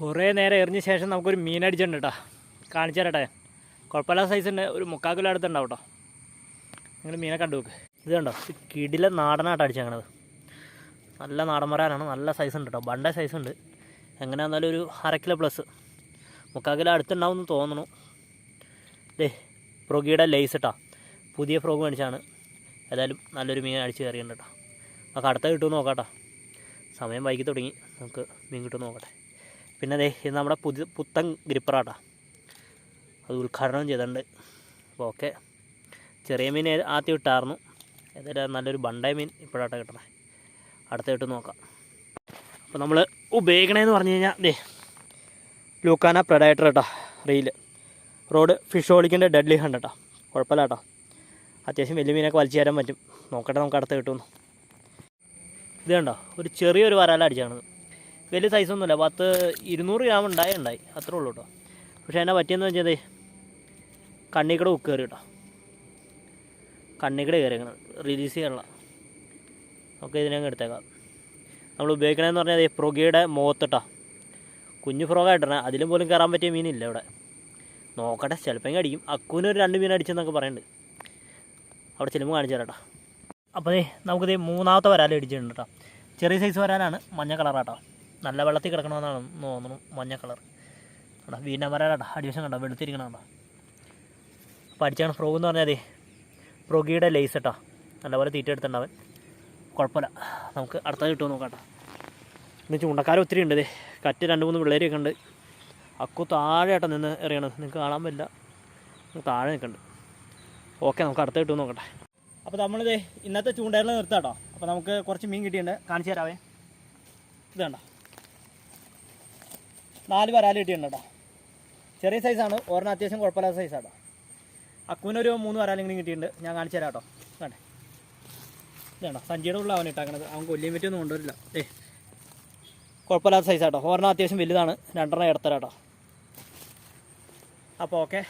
കുറേ നേരം എറിഞ്ഞ ശേഷം നമുക്കൊരു മീൻ അടിച്ചിട്ടുണ്ട് കേട്ടോ. കാണിച്ചു തരട്ടെ. കുഴപ്പമില്ലാത്ത സൈസ് ഉണ്ട്. ഒരു 3/4 കിലോ അടുത്തുണ്ടാവും കേട്ടോ. നിങ്ങൾ മീനെ കണ്ടു നോക്ക്. ഇത് കണ്ടോ, കിടിലെ നാടനായിട്ട് അടിച്ചേക്കണത്. നല്ല നാടൻ വരാനാണ്. നല്ല സൈസ് ഉണ്ട് കേട്ടോ. ബണ്ട സൈസ് ഉണ്ട്. എങ്ങനെയാണെന്നാലും ഒരു 1/2 കിലോ പ്ലസ് 3/4 കിലോ അടുത്തുണ്ടാവും എന്ന് തോന്നുന്നു. ദേ ഫ്രോഗിയുടെ ലേസ് കേട്ടോ. പുതിയ ഫ്രോഗ് മേടിച്ചാണ്. ഏതായാലും നല്ലൊരു മീൻ അടിച്ച് കയറിയുണ്ട് കേട്ടോ. നമുക്ക് അടുത്ത കിട്ടുമെന്ന് നോക്കാം കേട്ടോ. സമയം വൈകി തുടങ്ങി. നമുക്ക് മീൻ കിട്ടുമെന്ന് നോക്കട്ടെ. പിന്നെ ദേ ഇത് നമ്മുടെ പുത്തൻ ഗ്രിപ്പറാട്ടോ. അത് ഉദ്ഘാടനം ചെയ്തിട്ടുണ്ട്. അപ്പോൾ ഓക്കെ, ചെറിയ മീൻ ആദ്യം ഇട്ടായിരുന്നു. ഏതായാലും നല്ലൊരു ബണ്ടായ മീൻ ഇപ്പോഴാട്ടോ കിട്ടണേ. അടുത്ത കിട്ടും നോക്കാം. അപ്പോൾ നമ്മൾ ഉപയോഗിക്കണതെന്ന് പറഞ്ഞു കഴിഞ്ഞാൽ ദേ ലൂക്കാന പ്രഡേറ്റർ കേട്ടോ. റീല് റോഡ് ഫിഷ് ഹോളിക്കിൻ്റെ ഡെഡ്ലി ഹണ്ട് കേട്ടോ. കുഴപ്പമില്ല കേട്ടോ. അത്യാവശ്യം വലിയ മീനൊക്കെ വലിച്ചു തരാൻ പറ്റും. നോക്കട്ടെ നമുക്ക് അടുത്ത് കിട്ടുമെന്ന്. ഇത് കണ്ടോ, ഒരു ചെറിയൊരു വരാല അടിച്ചാണത്. വലിയ സൈസൊന്നുമില്ല. 200 ഗ്രാം ഉണ്ടായി അത്രേ ഉള്ളൂ കേട്ടോ. പക്ഷേ എന്നെ പറ്റിയെന്ന് വെച്ചാൽ കണ്ണിക്കട ഉക്ക് കയറി കേട്ടോ. കണ്ണിക്കട കയറിയേക്കണം. റിലീസ് ചെയ്യാനുള്ള നമുക്ക് ഇതിനങ്ങ് എടുത്തേക്കാം. നമ്മൾ ഉപയോഗിക്കണമെന്ന് പറഞ്ഞാൽ ഫ്രോഗിയുടെ മുഖത്തിട്ടാ. കുഞ്ഞു ഫ്രോഗായിട്ടാണ്. അതിലും പോലും കയറാൻ പറ്റിയ മീനില്ല ഇവിടെ. നോക്കട്ടെ, ചിലപ്പോൾ അടിക്കും. അക്കുവിന് ഒരു 2 മീൻ അടിച്ചെന്നൊക്കെ പറയുന്നുണ്ട്. അവിടെ ചെല്ലുമ്പോൾ കാണിച്ചു തരാം കേട്ടോ. അപ്പോൾ നമുക്കിത് 3ാമത്തെ വരാൽ അടിച്ചിട്ടുണ്ട് കേട്ടോ. ചെറിയ സൈസ് വരാനാണ്. മഞ്ഞ കളറാട്ടോ. നല്ല വെള്ളത്തിൽ കിടക്കണമെന്നാണ് തോന്നുന്നു. മഞ്ഞ കളർ കേട്ടോ. വീണ്ടും വരാനാട്ടോ. അടിവശം കണ്ടോ, വെളുത്തിരിക്കണം കേട്ടോ. അപ്പോൾ അടിച്ചാണ് ഫ്രോഗ് എന്ന് പറഞ്ഞാൽ ഫ്രോഗിയുടെ ലേസ് കേട്ടോ. നല്ലപോലെ തീറ്റ എടുത്തിട്ടുണ്ടാവൻ. കുഴപ്പമില്ല. നമുക്ക് അടുത്തത് കിട്ടുമെന്ന് നോക്കാം കേട്ടോ. ഇന്ന് ചൂണ്ടക്കാരും ഒത്തിരി ഉണ്ട്. കറ്റ് 2-3 പിള്ളേരൊക്കെ ഉണ്ട്. അക്കു താഴെ ആട്ടോ നിന്ന് എറിയണത്. നിങ്ങൾക്ക് കാണാൻ പറ്റില്ല. താഴെ നിൽക്കുന്നുണ്ട്. ഓക്കെ, നമുക്ക് അടുത്ത കിട്ടുമെന്ന് നോക്കട്ടെ. അപ്പോൾ നമ്മളിത് ഇന്നത്തെ ചൂണ്ടയിൽ നിർത്താം കേട്ടോ. അപ്പോൾ നമുക്ക് കുറച്ച് മീൻ കിട്ടിയിട്ടുണ്ട്. കാണിച്ചു തരാവേ. ഇത് കണ്ടോ, 4 വരാൽ കിട്ടിയിട്ടുണ്ട് കേട്ടോ. ചെറിയ സൈസാണ്. ഒരെണ്ണം അത്യാവശ്യം കുഴപ്പമില്ലാത്ത സൈസാട്ടോ. അക്കുവിനൊരു 3 വരാലെങ്കിലും കിട്ടിയിട്ടുണ്ട്. ഞാൻ കാണിച്ചു തരാം കേട്ടോ. വേണ്ടേ, ഇത് കണ്ടോ, സഞ്ചിയുടെ ഉള്ള അവൻ ഇട്ടാക്കണത്. അവൻ കൊല്ലിയും പറ്റിയൊന്നും കൊണ്ടുവരില്ല. കുഴപ്പമില്ലാത്ത സൈസാട്ടോ. ഒരെണ്ണം അത്യാവശ്യം വലുതാണ്. 2 ഇടത്തരാട്ടോ. അപ്പോൾ ഓക്കെ.